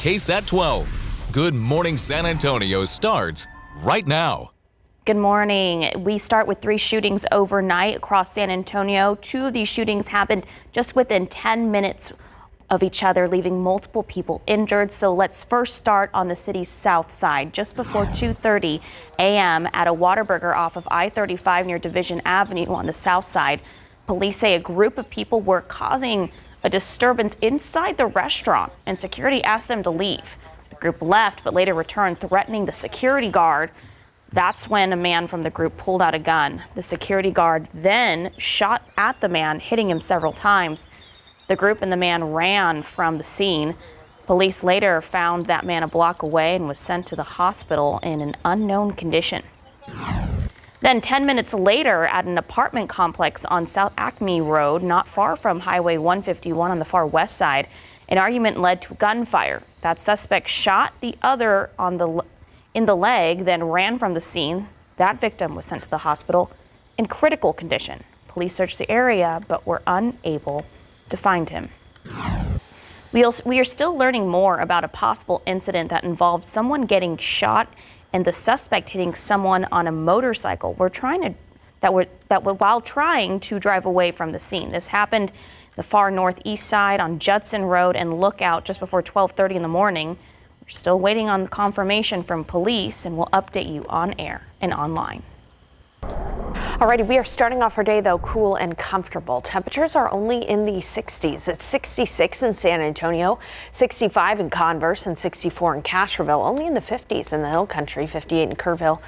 KSAT 12. Good Morning San Antonio starts right now. Good morning. We start with 3 shootings overnight across San Antonio. 2 of these shootings happened just within 10 minutes of each other, leaving multiple people injured. So let's first start on the city's south side. Just before 2:30 a.m. at a Whataburger off of I-35 near Division Avenue on the south side, police say a group of people were causing a disturbance inside the restaurant, and security asked them to leave. The group left, but later returned, threatening the security guard. That's when a man from the group pulled out a gun. The security guard then shot at the man, hitting him several times. The group and the man ran from the scene. Police later found that man a block away and was sent to the hospital in an unknown condition. Then 10 minutes later, at an apartment complex on South Acme Road, not far from Highway 151 on the far west side, an argument led to gunfire. That suspect shot the other in the leg, then ran from the scene. That victim was sent to the hospital in critical condition. Police searched the area but were unable to find him. We are still learning more about a possible incident that involved someone getting shot and the suspect hitting someone on a motorcycle. While trying to drive away from the scene. This happened the far northeast side on Judson Road and Lookout just before 12:30 in the morning. We're still waiting on confirmation from police, and we'll update you on air and online. Alrighty, we are starting off our day, though, cool and comfortable. Temperatures are only in the 60s. It's 66 in San Antonio, 65 in Converse, and 64 in Castroville. Only in the 50s in the Hill Country, 58 in Kerrville,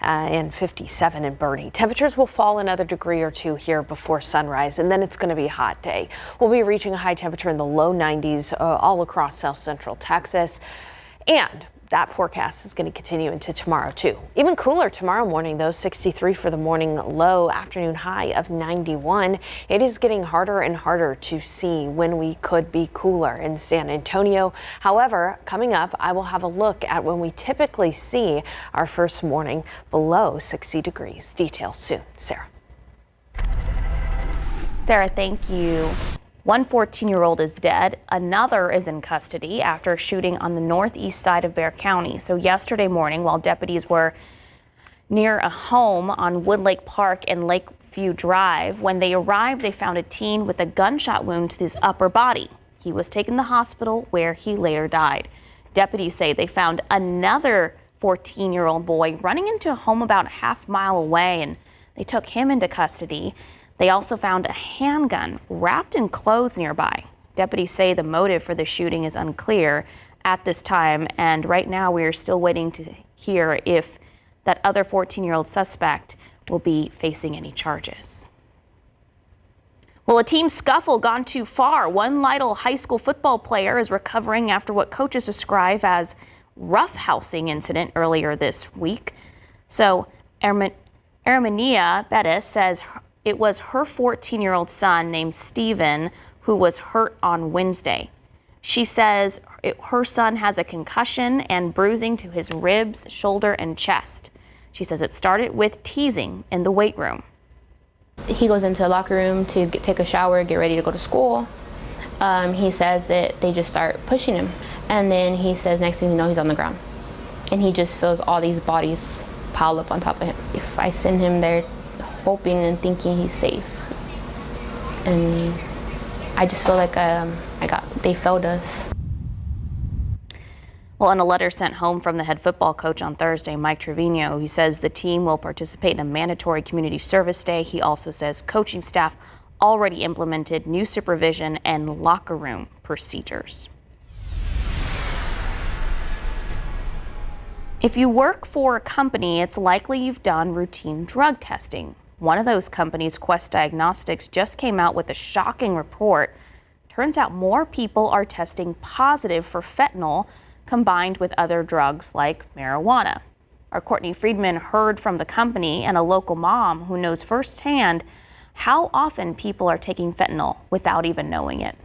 and 57 in Bernie. Temperatures will fall another degree or 2 here before sunrise, and then it's going to be a hot day. We'll be reaching a high temperature in the low 90s all across south central Texas. And that forecast is going to continue into tomorrow, too. Even cooler tomorrow morning, though, 63 for the morning low, afternoon high of 91. It is getting harder and harder to see when we could be cooler in San Antonio. However, coming up, I will have a look at when we typically see our first morning below 60 degrees. Details soon. Sarah. Sarah, thank you. One 14-year-old is dead. Another is in custody after a shooting on the northeast side of Bexar County. So yesterday morning, while deputies were near a home on Woodlake Park and Lakeview Drive, when they arrived, they found a teen with a gunshot wound to his upper body. He was taken to the hospital where he later died. Deputies say they found another 14-year-old boy running into a home about a half-mile away, and they took him into custody. They also found a handgun wrapped in clothes nearby. Deputies say the motive for the shooting is unclear at this time, and right now we are still waiting to hear if that other 14-year-old suspect will be facing any charges. Well, a team scuffle gone too far. One Lytle High School football player is recovering after what coaches describe as roughhousing incident earlier this week. So Erminia Bettis says it was her 14-year-old son named Steven who was hurt on Wednesday. She says her son has a concussion and bruising to his ribs, shoulder, and chest. She says it started with teasing in the weight room. He goes into the locker room to take a shower, get ready to go to school. He says that they just start pushing him. And then he says next thing you know, he's on the ground. And he just feels all these bodies pile up on top of him. If I send him there hoping and thinking he's safe. And I just feel like they failed us. Well, in a letter sent home from the head football coach on Thursday, Mike Trevino, he says the team will participate in a mandatory community service day. He also says coaching staff already implemented new supervision and locker room procedures. If you work for a company, it's likely you've done routine drug testing. One of those companies, Quest Diagnostics, just came out with a shocking report. Turns out more people are testing positive for fentanyl combined with other drugs like marijuana. Our Courtney Friedman heard from the company and a local mom who knows firsthand how often people are taking fentanyl without even knowing it.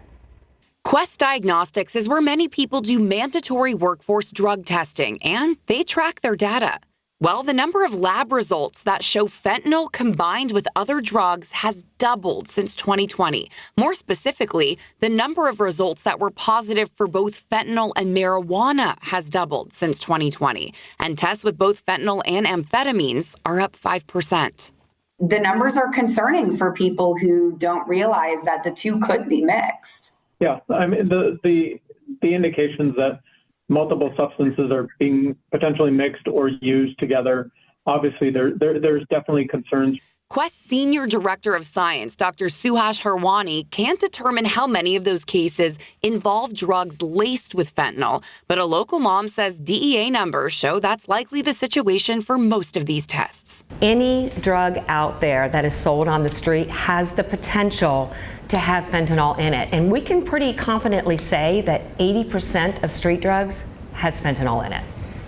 Quest Diagnostics is where many people do mandatory workforce drug testing, and they track their data. Well, the number of lab results that show fentanyl combined with other drugs has doubled since 2020. More specifically, the number of results that were positive for both fentanyl and marijuana has doubled since 2020. And tests with both fentanyl and amphetamines are up 5%. The numbers are concerning for people who don't realize that the two could be mixed. Yeah, I mean, the indications that multiple substances are being potentially mixed or used together, obviously there's definitely concerns. Quest Senior Director of Science, Dr. Suhash Harwani, can't determine how many of those cases involve drugs laced with fentanyl, but a local mom says DEA numbers show that's likely the situation for most of these tests. Any drug out there that is sold on the street has the potential to have fentanyl in it. And we can pretty confidently say that 80% of street drugs has fentanyl in it.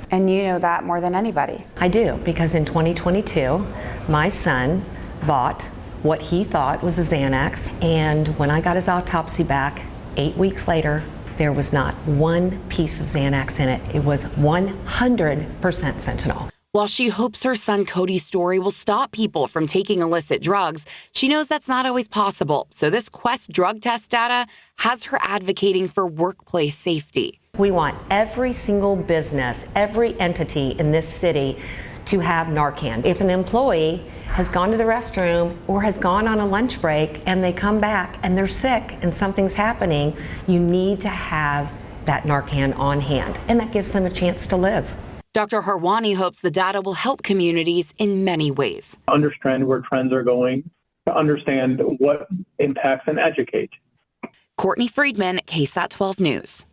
And you know that more than anybody. I do, because in 2022, my son bought what he thought was a Xanax. And when I got his autopsy back 8 weeks later, was not one piece of Xanax in it. It was 100% fentanyl. While she hopes her son Cody's story will stop people from taking illicit drugs, she knows that's not always possible. So this Quest drug test data has her advocating for workplace safety. We want every single business, every entity in this city to have Narcan. If an employee has gone to the restroom or has gone on a lunch break and they come back and they're sick and something's happening, you need to have that Narcan on hand, and that gives them a chance to live. Dr. Harwani hopes the data will help communities in many ways. Understand where trends are going, to understand what impacts, and educate. Courtney Friedman, KSAT 12 News.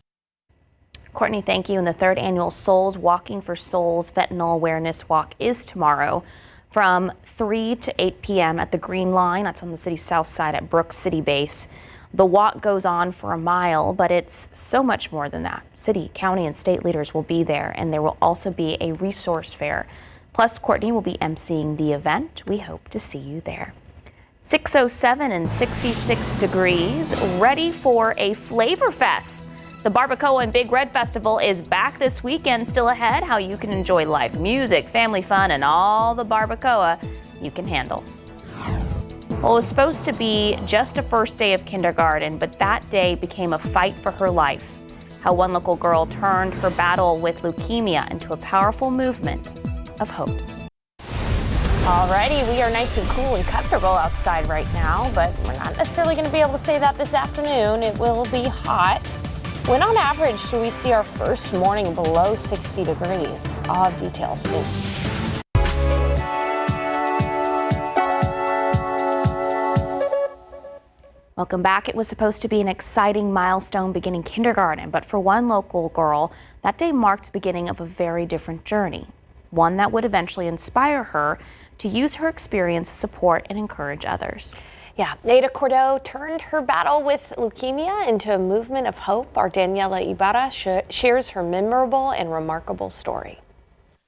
Courtney, thank you. And the third annual Souls Walking for Souls Fentanyl Awareness Walk is tomorrow from 3 to 8 p.m. at the Green Line. That's on the city's south side at Brooks City Base. The walk goes on for a mile, but it's so much more than that. City, county, and state leaders will be there, and there will also be a resource fair. Plus, Courtney will be emceeing the event. We hope to see you there. 6:07 and 66 degrees, ready for a Flavor Fest. The Barbacoa and Big Red Festival is back this weekend. Still ahead, how you can enjoy live music, family fun, and all the barbacoa you can handle. Well, it was supposed to be just a first day of kindergarten, but that day became a fight for her life. How one local girl turned her battle with leukemia into a powerful movement of hope. Alrighty, we are nice and cool and comfortable outside right now, but we're not necessarily going to be able to say that this afternoon. It will be hot. When on average do we see our first morning below 60 degrees? I'll have details soon. Welcome back. It was supposed to be an exciting milestone beginning kindergarten, but for one local girl, that day marked the beginning of a very different journey, one that would eventually inspire her to use her experience to support and encourage others. Yeah, Ada Cordeaux turned her battle with leukemia into a movement of hope. Our Daniela Ibarra shares her memorable and remarkable story.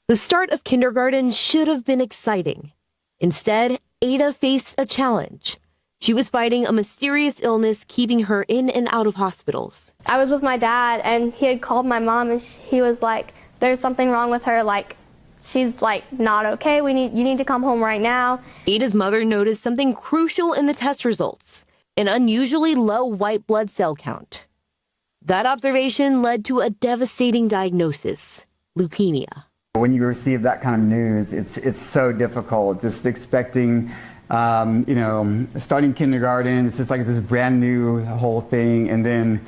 The start of kindergarten should have been exciting. Instead, Ada faced a challenge. She was fighting a mysterious illness keeping her in and out of hospitals. I was with my dad and he had called my mom and he was like, there's something wrong with her, like she's like not okay, you need to come home right now. Ada's mother noticed something crucial in the test results, an unusually low white blood cell count. That observation led to a devastating diagnosis, leukemia. When you receive that kind of news, it's so difficult, just expecting starting kindergarten, it's just like this brand new whole thing, and then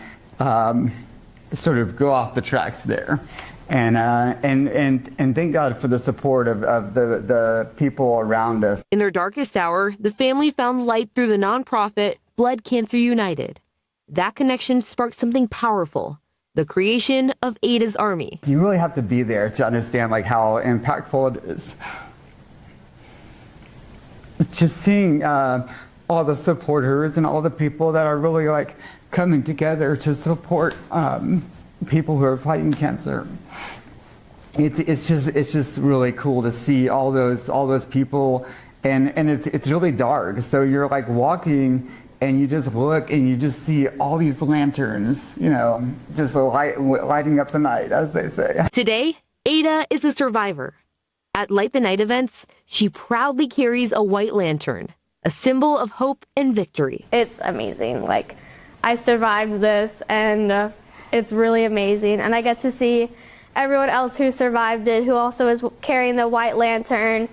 sort of go off the tracks there. And thank God for the support of the people around us. In their darkest hour, the family found light through the nonprofit Blood Cancer United. That connection sparked something powerful, the creation of Ada's Army. You really have to be there to understand like how impactful it is. Just seeing all the supporters and all the people that are really like coming together to support people who are fighting cancer. It's just really cool to see all those people, and it's really dark. So you're like walking and you just look and you just see all these lanterns, just lighting up the night, as they say. Today, Ada is a survivor. At Light the Night events, she proudly carries a white lantern, a symbol of hope and victory. It's amazing. Like, I survived this, and it's really amazing. And I get to see everyone else who survived it, who also is carrying the white lantern,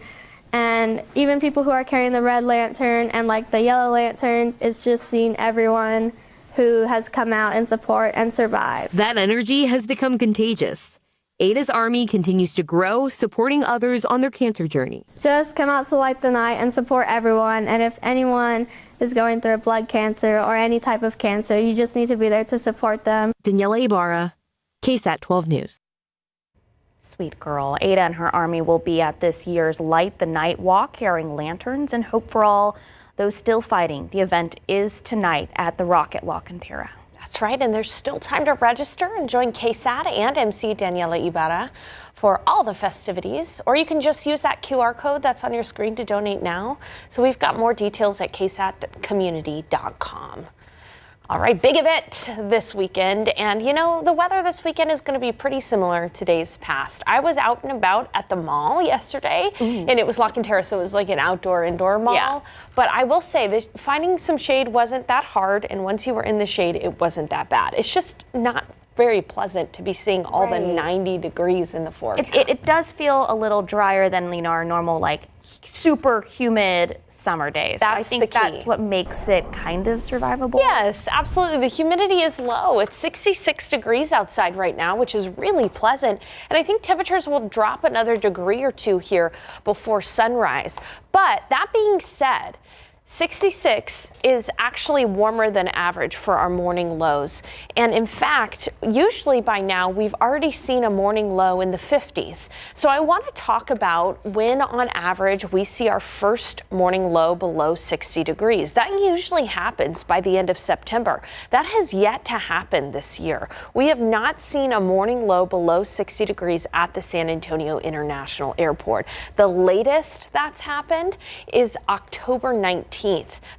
and even people who are carrying the red lantern and like the yellow lanterns. It's just seeing everyone who has come out in support and survived. That energy has become contagious. Ada's army continues to grow, supporting others on their cancer journey. Just come out to Light the Night and support everyone. And if anyone is going through blood cancer or any type of cancer, you just need to be there to support them. Daniela Ibarra, KSAT 12 News. Sweet girl. Ada and her army will be at this year's Light the Night walk, carrying lanterns and hope for all those still fighting. The event is tonight at the Rocket La Cantera. That's right, and there's still time to register and join KSAT and MC Daniela Ibarra for all the festivities, or you can just use that QR code that's on your screen to donate now. So we've got more details at ksatcommunity.com. All right, big event this weekend, and you know, the weather this weekend is going to be pretty similar to days past. I was out and about at the mall yesterday, and it was La Cantera, so it was like an outdoor-indoor mall. Yeah. But I will say that finding some shade wasn't that hard, and once you were in the shade, it wasn't that bad. It's just not very pleasant to be seeing all the 90 degrees in the forecast. It does feel a little drier than, you know, our normal, like, super humid summer days. That's I think that's what makes it kind of survivable. Yes, absolutely. The humidity is low. It's 66 degrees outside right now, which is really pleasant. And I think temperatures will drop another degree or two here before sunrise. But that being said, 66 is actually warmer than average for our morning lows. And in fact, usually by now, we've already seen a morning low in the 50s. So I want to talk about when on average we see our first morning low below 60 degrees. That usually happens by the end of September. That has yet to happen this year. We have not seen a morning low below 60 degrees at the San Antonio International Airport. The latest that's happened is October 19th.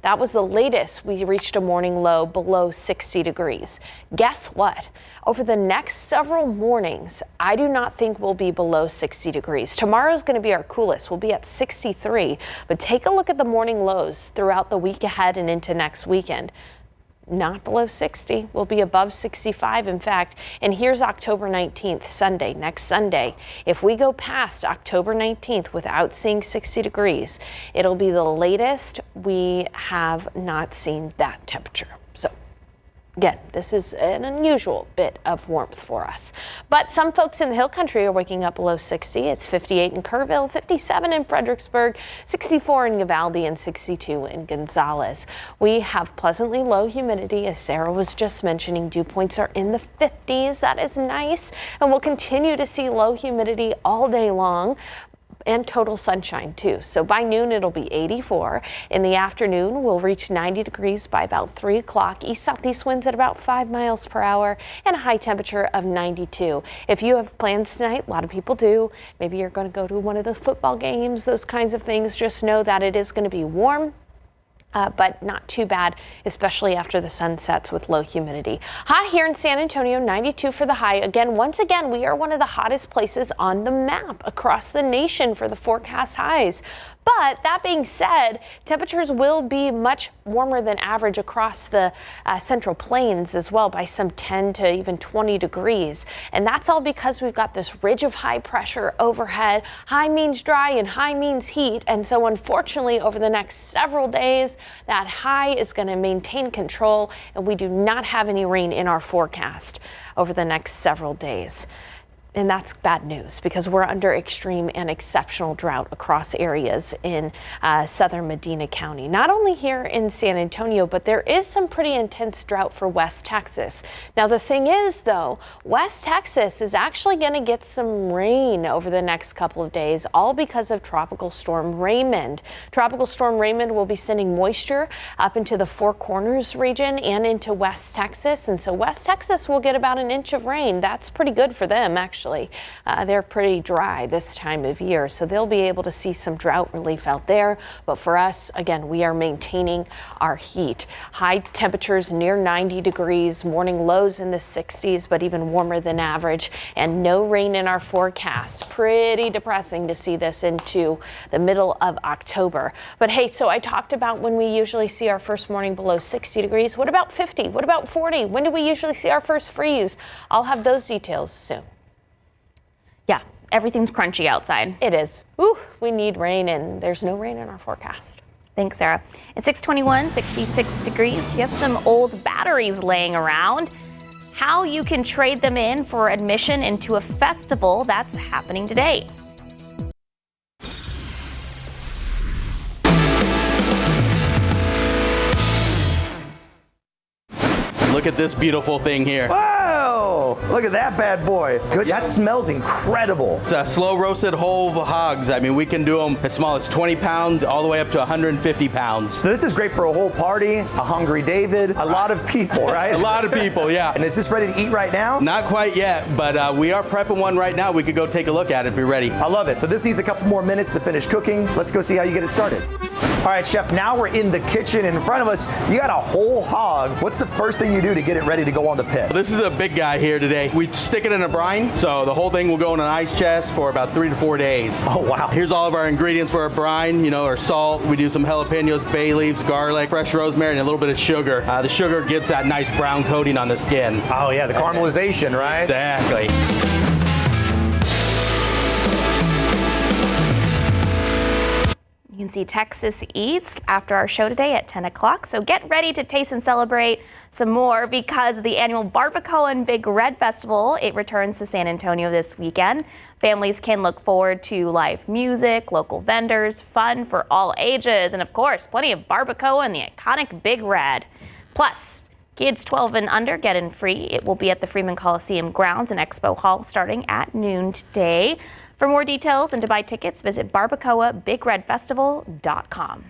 That was the latest we reached a morning low below 60 degrees. Guess what? Over the next several mornings, I do not think we'll be below 60 degrees. Tomorrow's going to be our coolest. We'll be at 63. But take a look at the morning lows throughout the week ahead and into next weekend. Not below 60. We'll be above 65, in fact. And here's October 19th, Sunday, next Sunday. If we go past October 19th without seeing 60 degrees, it'll be the latest we have not seen that temperature. So again, this is an unusual bit of warmth for us. But some folks in the Hill Country are waking up below 60. It's 58 in Kerrville, 57 in Fredericksburg, 64 in Uvalde, and 62 in Gonzales. We have pleasantly low humidity, as Sarah was just mentioning. Dew points are in the 50s. That is nice. And we'll continue to see low humidity all day long. And total sunshine too. So by noon it'll be 84. In the afternoon we'll reach 90 degrees by about 3 o'clock. East-southeast winds at about 5 miles per hour and a high temperature of 92. If you have plans tonight, a lot of people do. Maybe you're going to go to one of those football games, those kinds of things. Just know that it is going to be warm. But not too bad, especially after the sun sets with low humidity. Hot here in San Antonio, 92 for the high. Again, once again, we are one of the hottest places on the map across the nation for the forecast highs. But that being said, temperatures will be much warmer than average across the Central Plains as well by some 10 to even 20 degrees. And that's all because we've got this ridge of high pressure overhead. High means dry and high means heat. And so unfortunately, over the next several days, that high is going to maintain control, and we do not have any rain in our forecast over the next several days. And that's bad news because we're under extreme and exceptional drought across areas in southern Medina County. Not only here in San Antonio, but there is some pretty intense drought for West Texas. Now, the thing is, though, West Texas is actually going to get some rain over the next couple of days, all because of Tropical Storm Raymond. Tropical Storm Raymond will be sending moisture up into the Four Corners region and into West Texas. And so West Texas will get about an inch of rain. That's pretty good for them, actually. actually. They're pretty dry this time of year, so they'll be able to see some drought relief out there. But for us, again, we are maintaining our heat. High temperatures near 90 degrees, morning lows in the 60s, but even warmer than average, and no rain in our forecast. Pretty depressing to see this into the middle of October. But hey, so I talked about when we usually see our first morning below 60 degrees. What about 50? What about 40? When do we usually see our first freeze? I'll have those details soon. Yeah, everything's crunchy outside. It is. Ooh, we need rain, and there's no rain in our forecast. Thanks, Sarah. It's 621, 66 degrees. Do you have some old batteries laying around? How you can trade them in for admission into a festival that's happening today. Look at this beautiful thing here. Whoa! Look at that bad boy. Good. That smells incredible. It's a slow roasted whole hogs. I mean, we can do them as small as 20 pounds all the way up to 150 pounds. So this is great for a whole party, a hungry David, a lot of people, right? A lot of people, yeah. And is this ready to eat right now? Not quite yet, but we are prepping one right now. We could go take a look at it if you're ready. I love it. So this needs a couple more minutes to finish cooking. Let's go see how you get it started. All right, Chef, now we're in the kitchen. In front of us, you got a whole hog. What's the first thing you do to get it ready to go on the pit? This is a big guy here today. We stick it in a brine, so the whole thing will go in an ice chest for about 3 to 4 days. Oh, wow. Here's all of our ingredients for our brine, our salt. We do some jalapenos, bay leaves, garlic, fresh rosemary, and a little bit of sugar. The sugar gives that nice brown coating on the skin. Oh, yeah, the caramelization, right? Exactly. You can see Texas Eats after our show today at 10 o'clock. So get ready to taste and celebrate some more because of the annual Barbacoa and Big Red Festival. It returns to San Antonio this weekend. Families can look forward to live music, local vendors, fun for all ages, and of course, plenty of barbacoa and the iconic Big Red. Plus, kids 12 and under get in free. It will be at the Freeman Coliseum grounds and Expo Hall starting at noon today. For more details and to buy tickets, visit barbacoabigredfestival.com.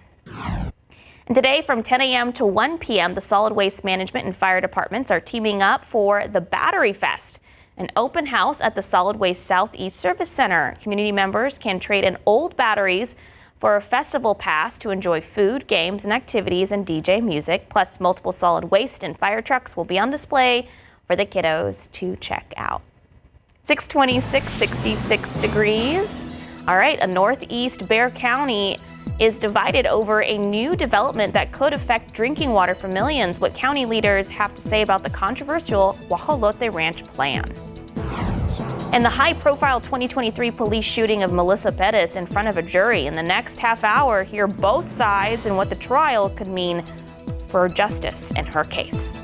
And today from 10 a.m. to 1 p.m., the Solid Waste Management and Fire Departments are teaming up for the Battery Fest, an open house at the Solid Waste Southeast Service Center. Community members can trade in old batteries for a festival pass to enjoy food, games, and activities and DJ music. Plus, multiple solid waste and fire trucks will be on display for the kiddos to check out. 626, 66 degrees. All right, a northeast Bexar County is divided over a new development that could affect drinking water for millions. What county leaders have to say about the controversial Guajolote Ranch plan. And the high-profile 2023 police shooting of Melissa Pettis in front of a jury. In the next half hour, hear both sides and what the trial could mean for justice in her case.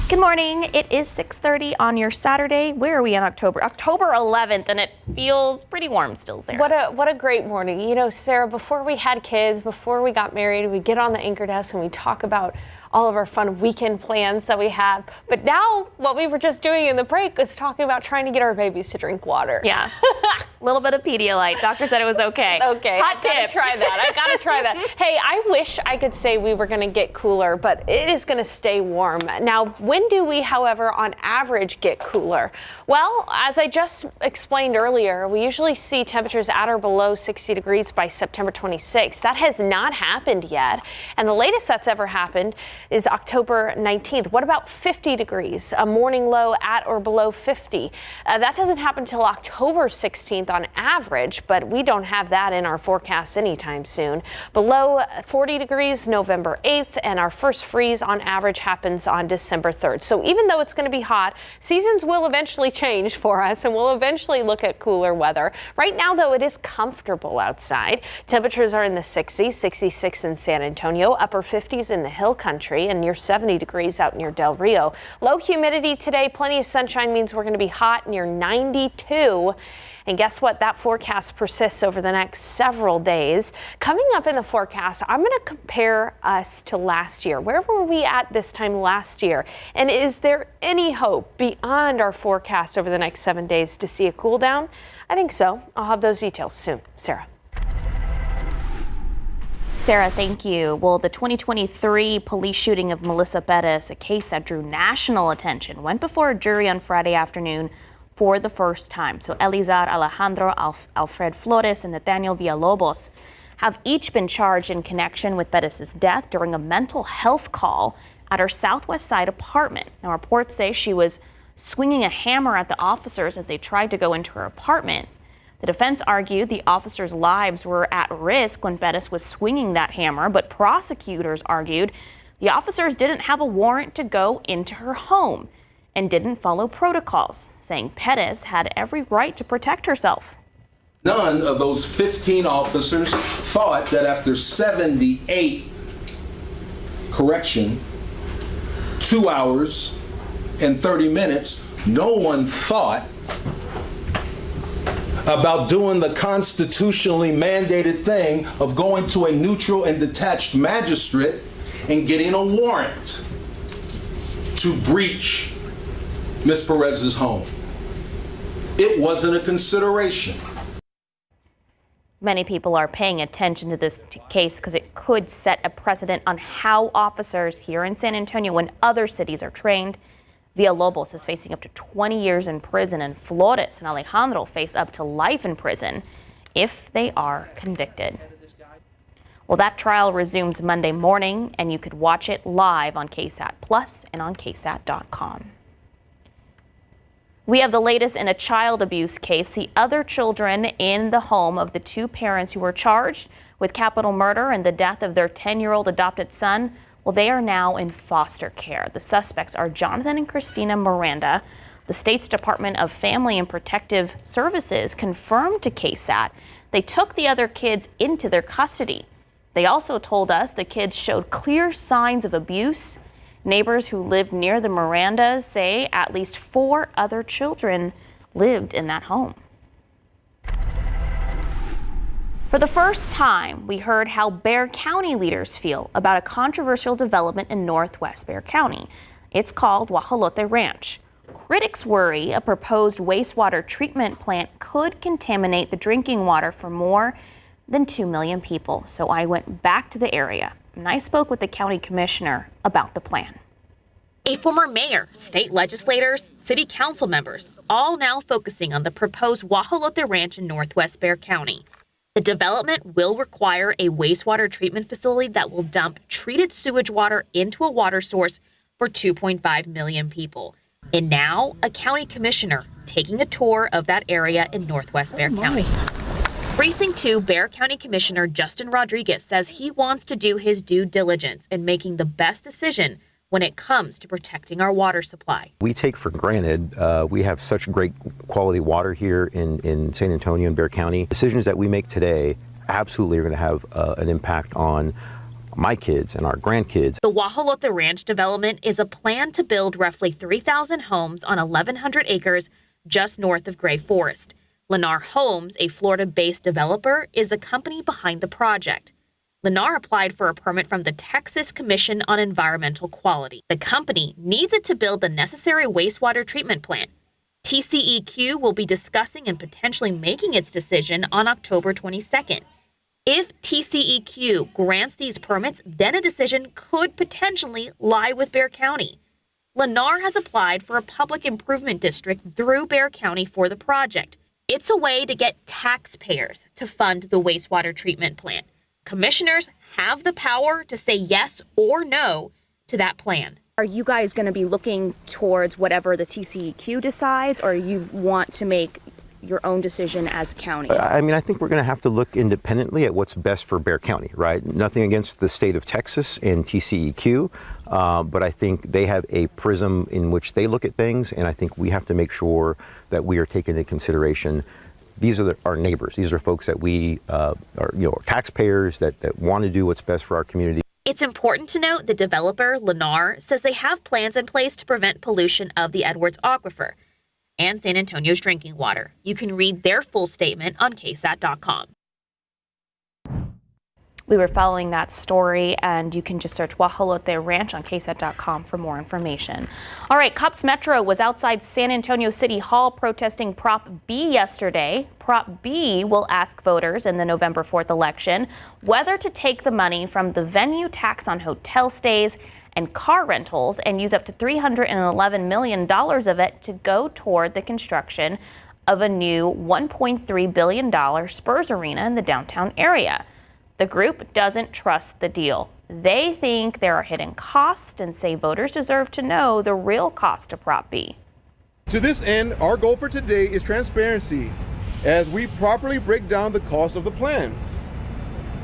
Good morning. It is 6:30 on your Saturday. Where are we on October 11th, and it feels pretty warm still, Sarah. What a great morning. Sarah, before we had kids, before we got married, we get on the anchor desk and we talk about all of our fun weekend plans that we have. But now what we were just doing in the break was talking about trying to get our babies to drink water. Yeah. A little bit of Pedialyte. Doctor said it was okay. Okay. Hot tips. I gotta try that. Hey, I wish I could say we were gonna get cooler, but it is gonna stay warm. Now, when do we, however, on average get cooler? Well, as I just explained earlier, we usually see temperatures at or below 60 degrees by September 26th. That has not happened yet. And the latest that's ever happened is October 19th. What about 50 degrees? A morning low at or below 50. That doesn't happen until October 16th on average, but we don't have that in our forecast anytime soon. Below 40 degrees November 8th, and our first freeze on average happens on December 3rd. So even though it's going to be hot, seasons will eventually change for us, and we'll eventually look at cooler weather. Right now, though, it is comfortable outside. Temperatures are in the 60s, 66 in San Antonio, upper 50s in the Hill Country, and near 70 degrees out near Del Rio. Low humidity today, plenty of sunshine means we're going to be hot near 92. And guess what? That forecast persists over the next several days. Coming up in the forecast, I'm going to compare us to last year. Where were we at this time last year? And is there any hope beyond our forecast over the next 7 days to see a cool down? I think so. I'll have those details soon. Sarah. Sarah, thank you. Well, the 2023 police shooting of Melissa Bettis, a case that drew national attention, went before a jury on Friday afternoon for the first time. So Elizar Alejandro, Alfred Flores, and Nathaniel Villalobos have each been charged in connection with Bettis's death during a mental health call at her Southwest Side apartment. Now, reports say she was swinging a hammer at the officers as they tried to go into her apartment. The defense argued the officers' lives were at risk when Bettis was swinging that hammer, but prosecutors argued the officers didn't have a warrant to go into her home and didn't follow protocols, saying Bettis had every right to protect herself. None of those 15 officers thought that after 78, 2 hours and 30 minutes, no one thought about doing the constitutionally mandated thing of going to a neutral and detached magistrate and getting a warrant to breach Ms. Perez's home. It wasn't a consideration. Many people are paying attention to this case because it could set a precedent on how officers here in San Antonio and other cities are trained. Villalobos is facing up to 20 years in prison, and Flores and Alejandro face up to life in prison if they are convicted. Well, that trial resumes Monday morning, and you could watch it live on KSAT Plus and on KSAT.com. We have the latest in a child abuse case. The other children in the home of the two parents who were charged with capital murder and the death of their 10-year-old adopted son, well, they are now in foster care. The suspects are Jonathan and Christina Miranda. The state's Department of Family and Protective Services confirmed to KSAT they took the other kids into their custody. They also told us the kids showed clear signs of abuse. Neighbors who lived near the Mirandas say at least 4 other children lived in that home. For the first time, we heard how Bexar County leaders feel about a controversial development in northwest Bexar County. It's called Guajolote Ranch. Critics worry a proposed wastewater treatment plant could contaminate the drinking water for more than 2 million people. So I went back to the area and I spoke with the county commissioner about the plan. A former mayor, state legislators, city council members, all now focusing on the proposed Guajolote Ranch in northwest Bexar County. The development will require a wastewater treatment facility that will dump treated sewage water into a water source for 2.5 million people. And now, a county commissioner taking a tour of that area in northwest Bexar County. Precinct 2 Bexar County Commissioner Justin Rodriguez says he wants to do his due diligence in making the best decision when it comes to protecting our water supply. We take for granted we have such great quality water here in San Antonio and Bexar County. Decisions that we make today absolutely are going to have an impact on my kids and our grandkids. The Guajolote Ranch development is a plan to build roughly 3,000 homes on 1,100 acres just north of Gray Forest. Lennar Homes, a Florida-based developer, is the company behind the project. Lennar applied for a permit from the Texas Commission on Environmental Quality. The company needs it to build the necessary wastewater treatment plant. TCEQ will be discussing and potentially making its decision on October 22nd. If TCEQ grants these permits, then a decision could potentially lie with Bexar County. Lennar has applied for a public improvement district through Bexar County for the project. It's a way to get taxpayers to fund the wastewater treatment plant. Commissioners have the power to say yes or no to that plan. Are you guys going to be looking towards whatever the TCEQ decides, or you want to make your own decision as a county? I mean, I think we're going to have to look independently at what's best for Bexar County, right? Nothing against the state of Texas and TCEQ, but I think they have a prism in which they look at things, and I think we have to make sure that we are taking into consideration. These are our neighbors. These are folks that we are, taxpayers that want to do what's best for our community. It's important to note the developer, Lennar, says they have plans in place to prevent pollution of the Edwards Aquifer and San Antonio's drinking water. You can read their full statement on KSAT.com. We were following that story, and you can just search Guajolote Ranch on KSAT.com for more information. All right, Cops Metro was outside San Antonio City Hall protesting Prop B yesterday. Prop B will ask voters in the November 4th election whether to take the money from the venue tax on hotel stays and car rentals and use up to $311 million of it to go toward the construction of a new $1.3 billion Spurs Arena in the downtown area. The group doesn't trust the deal. They think there are hidden costs and say voters deserve to know the real cost of Prop B. To this end, our goal for today is transparency as we properly break down the cost of the plan.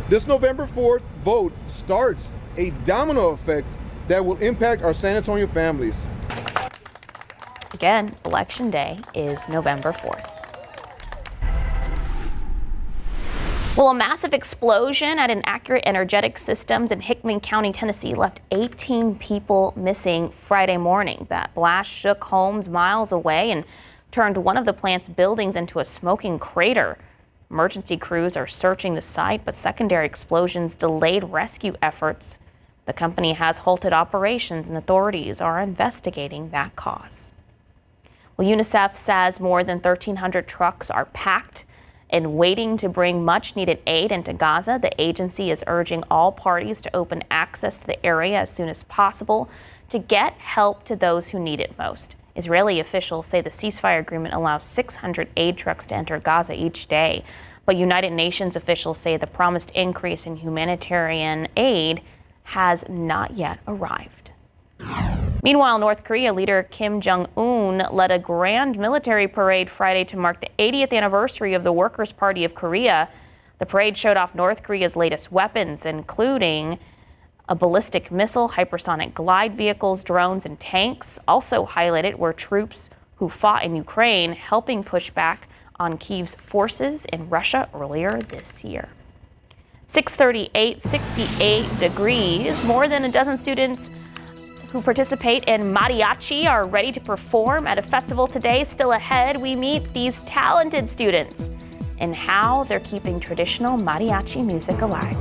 This November 4th vote starts a domino effect that will impact our San Antonio families. Again, Election Day is November 4th. Well, a massive explosion at an Accurate Energetic Systems in Hickman County, Tennessee left 18 people missing Friday morning. That blast shook homes miles away and turned one of the plant's buildings into a smoking crater. Emergency crews are searching the site, but secondary explosions delayed rescue efforts. The company has halted operations and authorities are investigating that cause. Well, UNICEF says more than 1,300 trucks are packed and waiting to bring much-needed aid into Gaza. The agency is urging all parties to open access to the area as soon as possible to get help to those who need it most. Israeli officials say the ceasefire agreement allows 600 aid trucks to enter Gaza each day, but United Nations officials say the promised increase in humanitarian aid has not yet arrived. Meanwhile, North Korea leader Kim Jong-un led a grand military parade Friday to mark the 80th anniversary of the Workers' Party of Korea. The parade showed off North Korea's latest weapons, including a ballistic missile, hypersonic glide vehicles, drones, and tanks. Also highlighted were troops who fought in Ukraine, helping push back on Kyiv's forces in Russia earlier this year. 6:38, 68 degrees. More than a dozen students who participate in mariachi are ready to perform at a festival today. Still ahead, we meet these talented students and how they're keeping traditional mariachi music alive.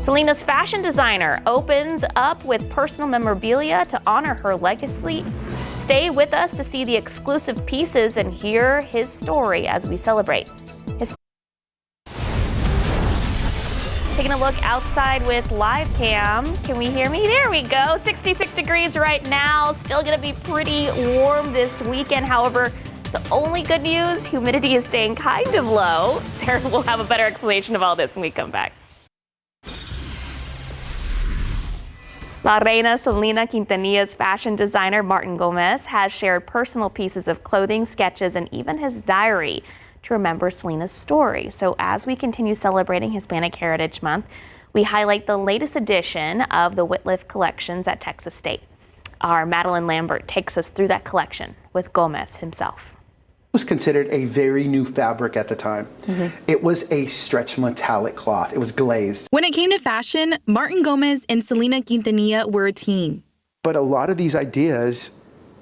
Selena's fashion designer opens up with personal memorabilia to honor her legacy. Stay with us to see the exclusive pieces and hear his story as we celebrate his. Taking a look outside with live cam. Can we hear me? There we go. 66 degrees right now. Still going to be pretty warm this weekend. However, the only good news, humidity is staying kind of low. Sarah will have a better explanation of all this when we come back. La Reina Selena Quintanilla's fashion designer Martin Gomez has shared personal pieces of clothing, sketches, and even his diary to remember Selena's story. So as we continue celebrating Hispanic Heritage Month, we highlight the latest edition of the Whitliff collections at Texas State. Our Madeline Lambert takes us through that collection with Gomez himself. It was considered a very new fabric at the time. It was a stretch metallic cloth. It was glazed. When it came to fashion, Martin Gomez and Selena Quintanilla were a team. But a lot of these ideas,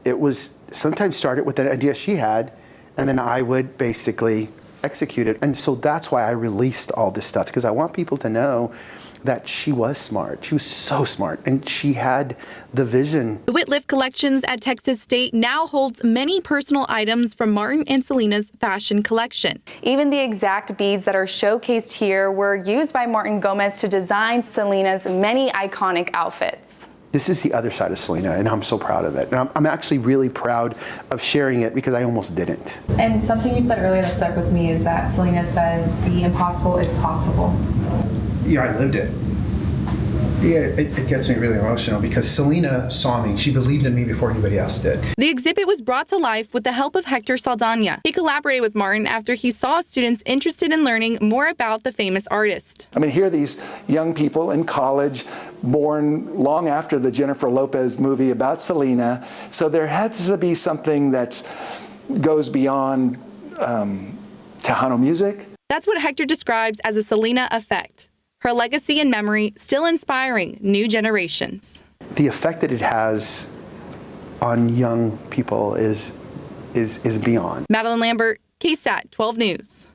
it was sometimes started with an idea she had, and then I would basically execute it. And so that's why I released all this stuff, because I want people to know that she was smart. She was so smart, and she had the vision. The Whitliff Collections at Texas State now holds many personal items from Martin and Selena's fashion collection. Even the exact beads that are showcased here were used by Martin Gomez to design Selena's many iconic outfits. This is the other side of Selena, and I'm so proud of it. And I'm actually really proud of sharing it because I almost didn't. And something you said earlier that stuck with me is that Selena said the impossible is possible. Yeah, I lived it. Yeah, it gets me really emotional because Selena saw me. She believed in me before anybody else did. The exhibit was brought to life with the help of Hector Saldana. He collaborated with Martin after he saw students interested in learning more about the famous artist. I mean, here are these young people in college, born long after the Jennifer Lopez movie about Selena. So there has to be something that goes beyond Tejano music. That's what Hector describes as a Selena effect. Her legacy and memory still inspiring new generations. The effect that it has on young people is beyond. Madeline Lambert, KSAT 12 News.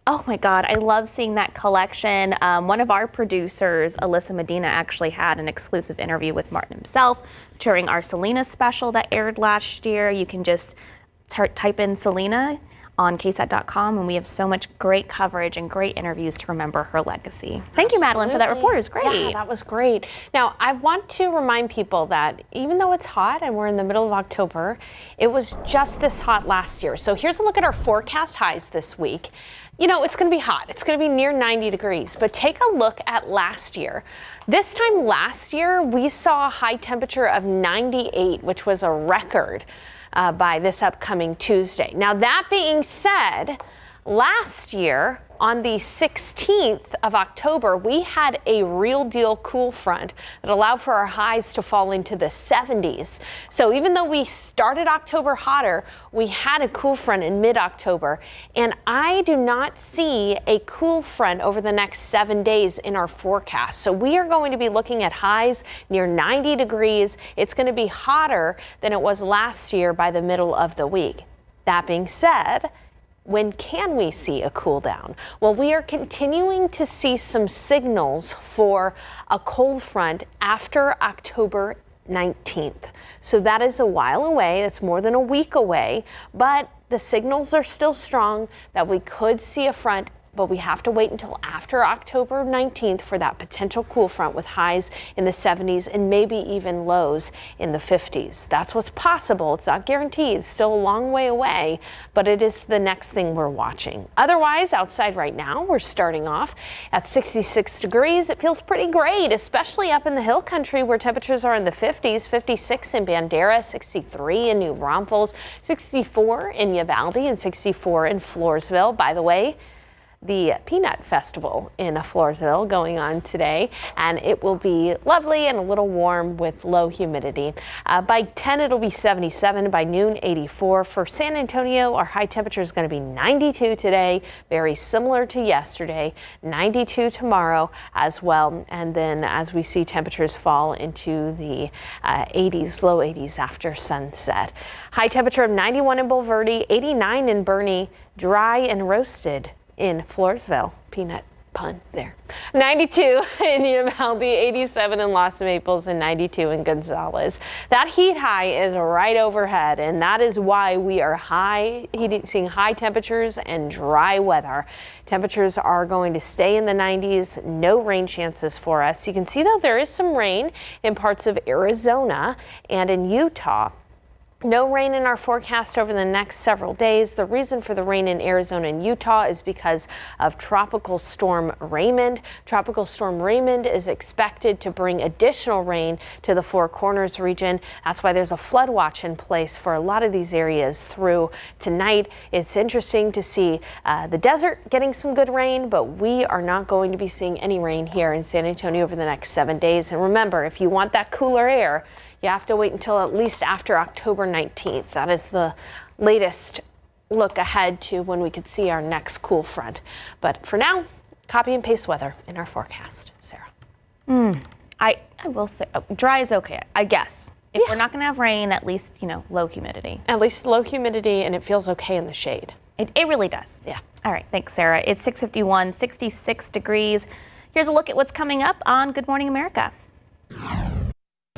Oh my God, I love seeing that collection. One of our producers, Alyssa Medina, actually had an exclusive interview with Martin himself during our Selena special that aired last year. You can just type in Selena on KSAT.com, and we have so much great coverage and great interviews to remember her legacy. Thank you, Madeline, for that report. It was great. Yeah, that was great. Now, I want to remind people that even though it's hot and we're in the middle of October, it was just this hot last year. So here's a look at our forecast highs this week. You know, it's going to be hot. It's going to be near 90 degrees, but take a look at last year. This time last year, we saw a high temperature of 98, which was a record by this upcoming Tuesday. Now, that being said, last year on the 16th of October, we had a real deal cool front that allowed for our highs to fall into the 70s. So even though we started October hotter, we had a cool front in mid-October, and I do not see a cool front over the next 7 days in our forecast. So we are going to be looking at highs near 90 degrees. It's going to be hotter than it was last year by the middle of the week. That being said, when can we see a cool down? Well, we are continuing to see some signals for a cold front after October 19th. So that is a while away. That's more than a week away, but the signals are still strong that we could see a front, but we have to wait until after October 19th for that potential cool front with highs in the 70s and maybe even lows in the 50s. That's what's possible. It's not guaranteed. It's still a long way away, but it is the next thing we're watching. Otherwise, outside right now, we're starting off at 66 degrees. It feels pretty great, especially up in the hill country where temperatures are in the 50s, 56 in Bandera, 63 in New Braunfels, 64 in Uvalde, and 64 in Floresville. By the way, the Peanut Festival in Floresville going on today, and it will be lovely and a little warm with low humidity. By 10, it'll be 77. By noon, 84. For San Antonio, our high temperature is going to be 92 today, very similar to yesterday, 92 tomorrow as well. And then as we see temperatures fall into the 80s, low 80s after sunset. High temperature of 91 in Bulverde, 89 in Bernie, dry and roasted in Floresville. Peanut pun there. 92 in Uvalde, 87 in Los Maples, and 92 in Gonzales. That heat high is right overhead, and that is why we are seeing high temperatures and dry weather. Temperatures are going to stay in the 90s, no rain chances for us. You can see though there is some rain in parts of Arizona and in Utah. No rain in our forecast over the next several days. The reason for the rain in Arizona and Utah is because of Tropical Storm Raymond. Tropical Storm Raymond is expected to bring additional rain to the Four Corners region. That's why there's a flood watch in place for a lot of these areas through tonight. It's interesting to see the desert getting some good rain, but we are not going to be seeing any rain here in San Antonio over the next 7 days. And remember, if you want that cooler air, you have to wait until at least after October 19th. That is the latest look ahead to when we could see our next cool front. But for now, copy and paste weather in our forecast. Sarah. I will say dry is okay, I guess. If we're not going to have rain, at least, low humidity. At least low humidity, and it feels okay in the shade. It really does. Yeah. All right. Thanks, Sarah. It's 6:51, 66 degrees. Here's a look at what's coming up on Good Morning America.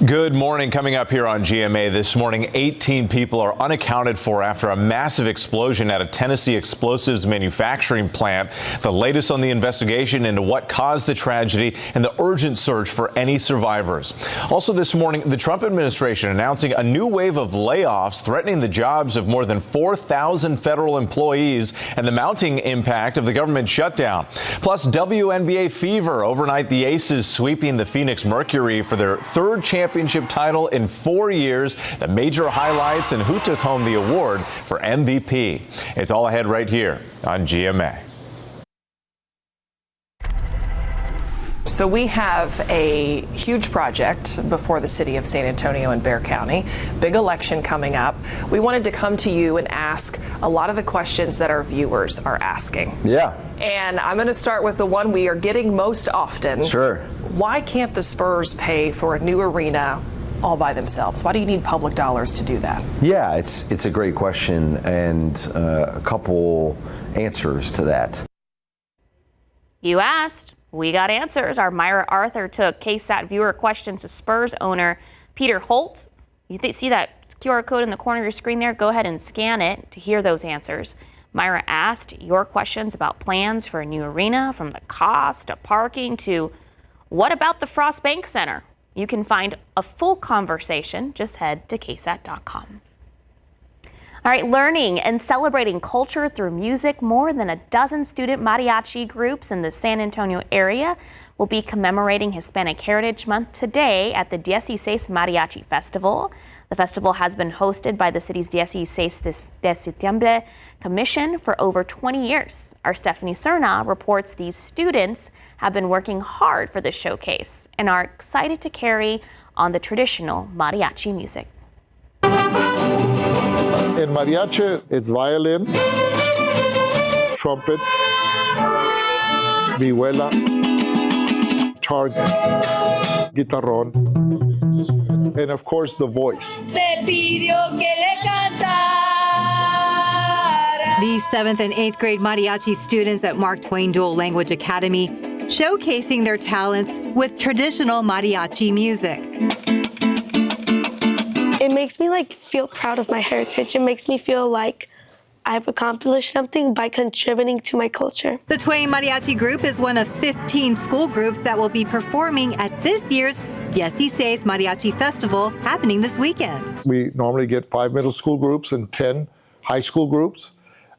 Good morning. Coming up here on GMA this morning, 18 people are unaccounted for after a massive explosion at a Tennessee explosives manufacturing plant. The latest on the investigation into what caused the tragedy and the urgent search for any survivors. Also this morning, the Trump administration announcing a new wave of layoffs threatening the jobs of more than 4,000 federal employees and the mounting impact of the government shutdown. Plus, WNBA fever. Overnight, the Aces sweeping the Phoenix Mercury for their third championship title in 4 years, the major highlights, and who took home the award for MVP. It's all ahead right here on GMA. So we have a huge project before the city of San Antonio and Bexar County, big election coming up. We wanted to come to you and ask a lot of the questions that our viewers are asking. Yeah. And I'm going to start with the one we are getting most often. Sure. Why can't the Spurs pay for a new arena all by themselves? Why do you need public dollars to do that? Yeah, it's a great question, and a couple answers to that. You asked. We got answers. Our Myra Arthur took KSAT viewer questions to Spurs owner Peter Holt. You see that QR code in the corner of your screen there? Go ahead and scan it to hear those answers. Myra asked your questions about plans for a new arena, from the cost to parking to what about the Frost Bank Center? You can find a full conversation. Just head to KSAT.com. All right, learning and celebrating culture through music. More than a dozen student mariachi groups in the San Antonio area will be commemorating Hispanic Heritage Month today at the 16 Mariachi Festival. The festival has been hosted by the city's 16 de Septiembre Commission for over 20 years. Our Stephanie Serna reports these students have been working hard for this showcase and are excited to carry on the traditional mariachi music. In mariachi, it's violin, trumpet, vihuela, target, guitarrón, and of course the voice. These 7th and 8th grade mariachi students at Mark Twain Dual Language Academy showcasing their talents with traditional mariachi music. It makes me feel proud of my heritage. It makes me feel like I've accomplished something by contributing to my culture. The Twain Mariachi Group is one of 15 school groups that will be performing at this year's 16 Mariachi Festival happening this weekend. We normally get 5 middle school groups and 10 high school groups,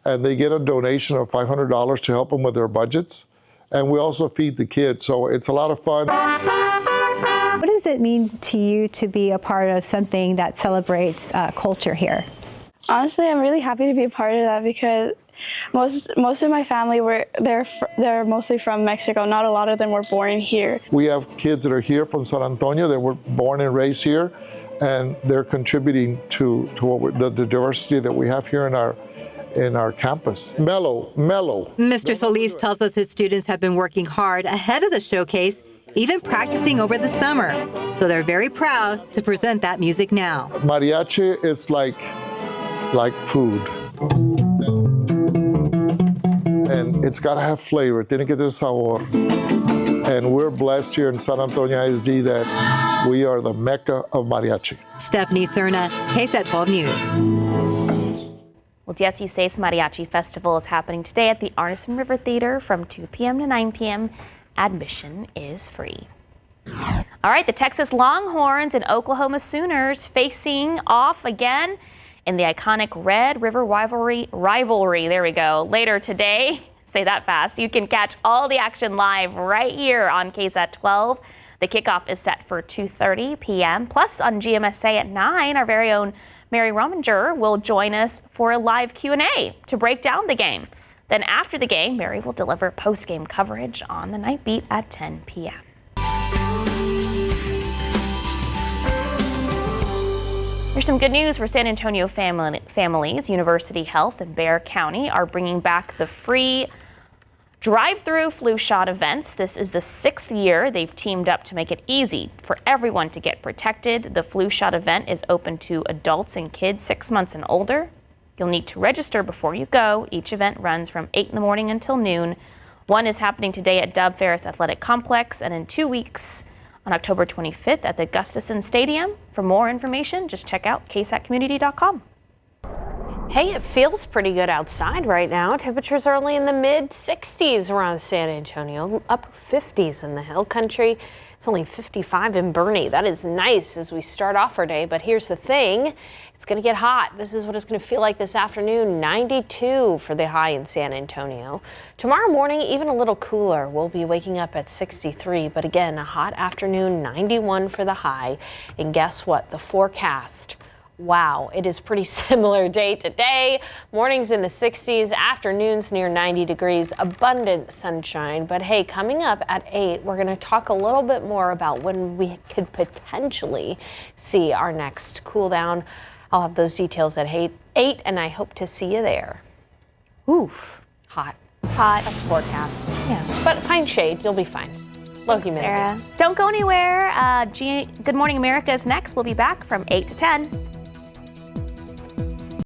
and they get a donation of $500 to help them with their budgets. And we also feed the kids, so it's a lot of fun. What does it mean to you to be a part of something that celebrates culture here? Honestly, I'm really happy to be a part of that because most of my family they're mostly from Mexico. Not a lot of them were born here. We have kids that are here from San Antonio that were born and raised here, and they're contributing to the diversity that we have here in our campus. Mellow. Mr. Solis tells us his students have been working hard ahead of the showcase, even practicing over the summer. So they're very proud to present that music now. Mariachi is like food. And it's got to have flavor. Tiene que tener sabor. And we're blessed here in San Antonio ISD that we are the Mecca of mariachi. Stephanie Serna, KSAT 12 News. Well, 16 Mariachi Festival is happening today at the Arneson River Theater from 2 p.m. to 9 p.m. Admission is free. All right, the Texas Longhorns and Oklahoma Sooners facing off again in the iconic Red River rivalry. There we go. Later today, say that fast, you can catch all the action live right here on KSAT 12. The kickoff is set for 2:30 p.m. Plus on GMSA at 9, our very own Mary Rominger will join us for a live Q&A to break down the game. Then after the game, Mary will deliver post-game coverage on the Night Beat at 10 p.m. Here's some good news for San Antonio families. University Health and Bexar County are bringing back the free drive-through flu shot events. This is the 6th year they've teamed up to make it easy for everyone to get protected. The flu shot event is open to adults and kids 6 months and older. You'll need to register before you go. Each event runs from 8 in the morning until noon. One is happening today at Dub Ferris Athletic Complex and in 2 weeks on October 25th at the Gustafson Stadium. For more information, just check out ksatcommunity.com. Hey, it feels pretty good outside right now. Temperatures are only in the mid-60s around San Antonio, upper 50s in the Hill Country. It's only 55 in Boerne. That is nice as we start off our day, but here's the thing. It's going to get hot. This is what it's going to feel like this afternoon. 92 for the high in San Antonio. Tomorrow morning, even a little cooler. We'll be waking up at 63, but again, a hot afternoon, 91 for the high. And guess what? The forecast. Wow, it is pretty similar day to day. Mornings in the 60s, afternoons near 90 degrees, abundant sunshine. But hey, coming up at 8, we're going to talk a little bit more about when we could potentially see our next cool down. I'll have those details at 8, and I hope to see you there. Ooh, hot. Hot. That's forecast. Yeah. But find shade, you'll be fine. Low humidity. Sarah. Don't go anywhere. Good Morning America is next. We'll be back from 8 to 10.